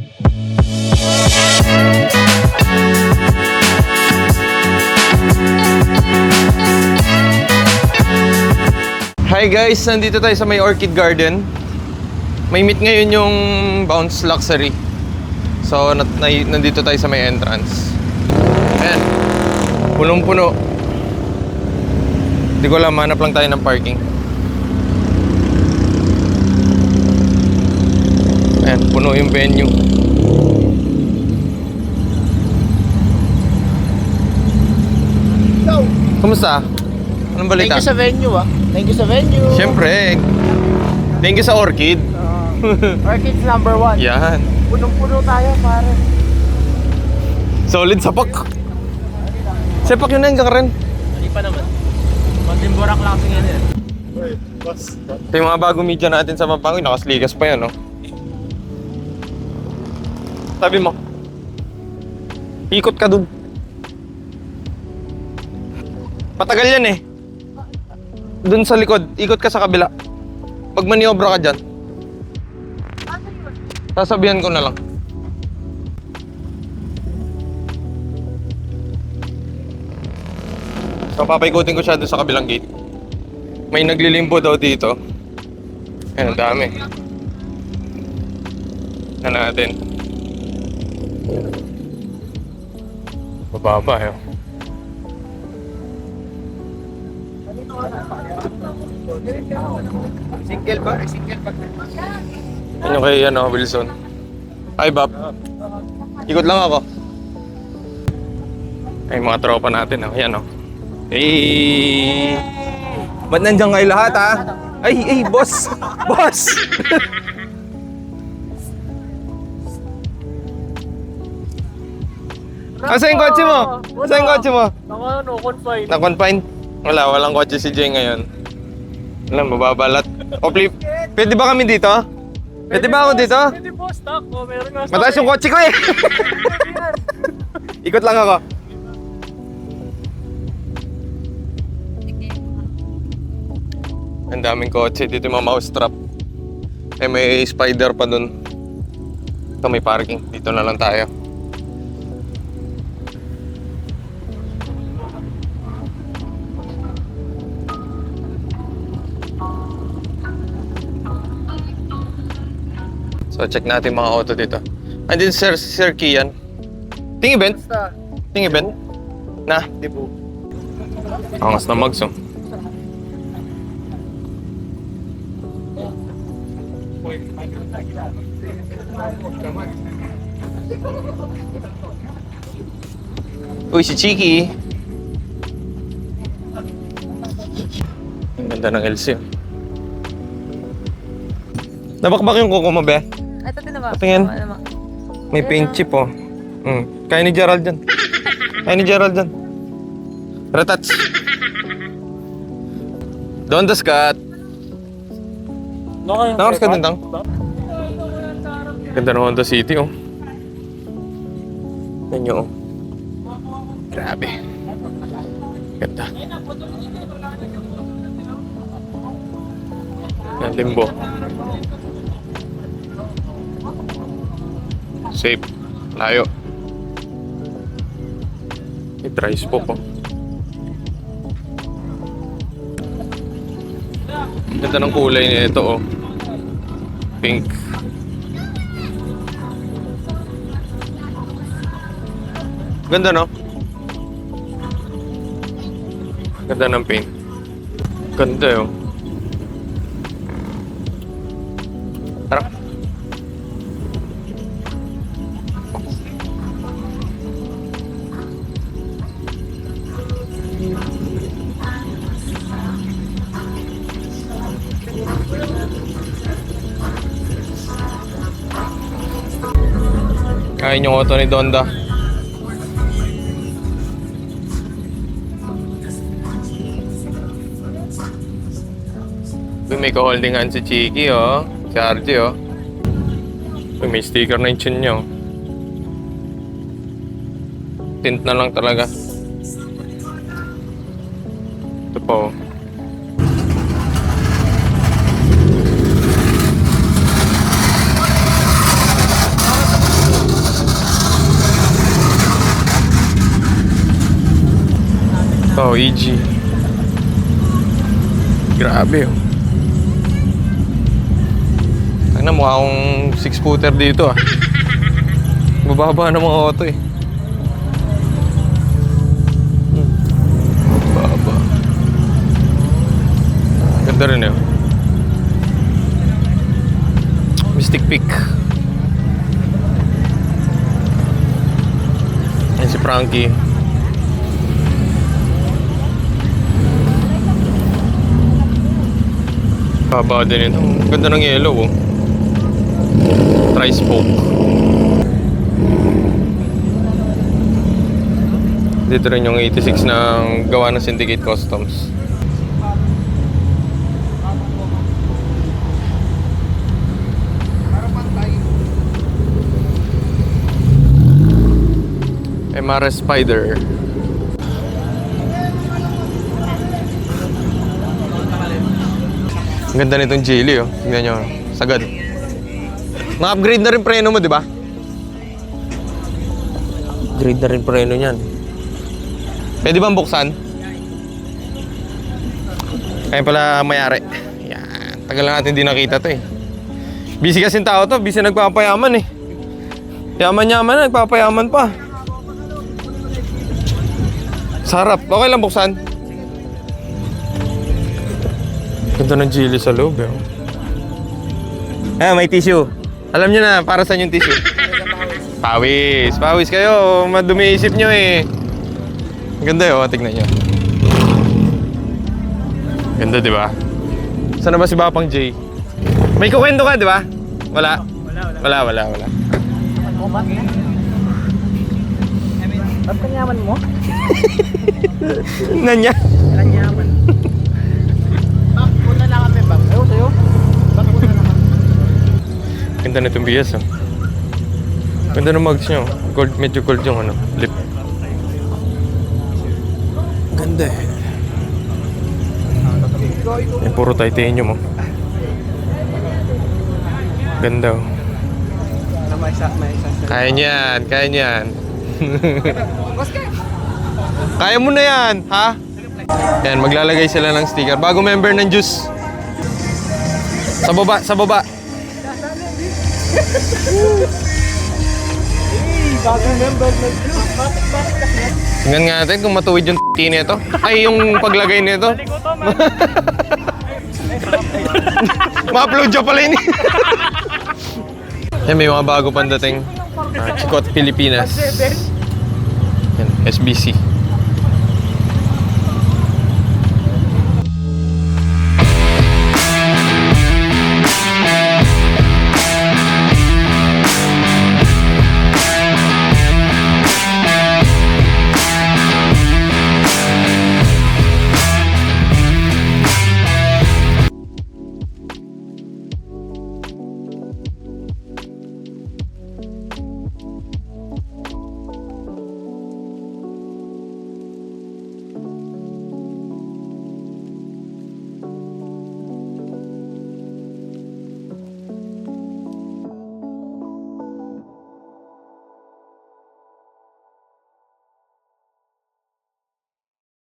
Hi guys, nandito tayo sa may Orchid Garden. May meet ngayon yung Bounce Luxury. So, nandito tayo sa may entrance. Ayan, punong-puno. Hindi ko alam, hanap lang tayo ng parking. Ayan, puno yung venue. Kumusta? Anong balita? Thank you sa venue Thank you sa venue. Siyempre. Thank you sa Orchid. Orchid's #1. Yan. Punong-puno tayo, pare. Solid sapak. Sepak yun na yung rin. Hindi pa naman. Kontimborak lang kasi yan. Ito yung mga bagong media natin sa Pampanga. Nakasligas pa yan, no? Sabi mo, ikot ka dun. Patagal yan eh. Dun sa likod, ikot ka sa kabila. Pag maniobra ka dyan, sasabihan ko na lang. So papaikutin ko siya dun sa kabilang gate. May naglilimbo daw dito. Ayan, ang dami. Na natin. Bababa eh. Single ba? Single ba? Yan yung kay Wilson. Hi Bob. Ikot lang ako. Ay mga tropa natin. Yan o. Hey! Ba't nandiyan kayo lahat ha? Ay, boss! Boss! Asa yung kotse mo? Asa yung kotse mo? Confine. Na-confine? Walang kotse si Jay ngayon. Alam, mababalat. O, pwede ba kami dito? Pwede ba ako dito? Pwede po, stock. Meron nga stock. Mataas yung kotse ko eh! Ikot lang ako. Ang daming kotse. Dito yung mga mousetrap. Eh, may spider pa dun. Ito may parking. Dito na lang tayo. So, check natin mga auto dito. Andin Sir Kian. Ting event? Ting event? Na? Dibu. Angas na mags, oh. Uy, si Chiki. Ang ganda ng LC, oh. Nabakbak yung kuko mo, be? Ito din naman. Patingin. May paint chip, oh. Kaya ni Gerald dyan. Kaya ni Gerald dyan. Retats. Don the Scott. Nakakas ka din, Tang? Ganda ng Honda City, oh. Yan nyo, oh. Grabe. Ganda. Yan, limbo. Safe. Layo. May dry spoke, oh. Ganda ng kulay niya ito, oh. Pink. Ganda, no? Ganda ng paint. Ganda, oh. Tara. Kain yung auto ni Donda. May ka-holding hand si Chiki, oh. Si RJ, oh. May sticker na yung chin niya, oh. Tint na lang talaga. Ito pa, oh. Oh, EG. Grabe oh. Tangina, mukha akong 6-footer dito ah. Bababa ng mga auto eh. Baba. Ganda rin eh. Mystic Peak. Yan si Frankie. Baba din ito. Ganda ng yellow oh. Tri-spoke. Dito rin yung 86 ng gawa ng Syndicate Customs. MRS Spider. Ang ganda nitong Geely oh. Tingnan nyo. Sagad. Na-upgrade na rin preno mo, di ba? Upgrade na rin preno niyan. Pwede bang buksan? Kaya pala mayari. Yan. Tagal na natin di nakita to eh. Busy kasing tao to. Busy nagpapayaman eh. Yaman-yaman na. Nagpapayaman pa. Sarap. Okay lang buksan. Ganda ng Geely sa loob eh. Ah, may tissue. Alam nyo na, para saan yung tissue? Pawis. Pawis kayo. Madumi isip nyo eh. Ganda yun. Tignan nyo. Ganda, di ba? Saan na ba si Bapang J? May kukwento ka, di ba? Wala? Wala. Ba't kanyaman mo? Nanya? Kanyaman. Bak, punta lang kami, Bak. Ayaw sa'yo. Bak, punta lang kami. Ganda na itong bias, oh. Ganda ng mugs nyo. Gold, medyo gold yung ano, lip. Ganda eh. Yung puro titanium, oh. Ganda, oh. May isa. Kaya niyan, kaya niyan. Kaya mo na yan, ha? Yan, maglalagay sila ng sticker. Bago member ng juice. Sa baba, sa baba. Bagong member ng Blue. Bakit kasi? Tingnan nga natin kung matuwid yung nito. Ay, yung paglagay nito. Ma-upload siya pala yun. Yan, may mga bago pang dating. Chicot Pilipinas. Yan, SBC.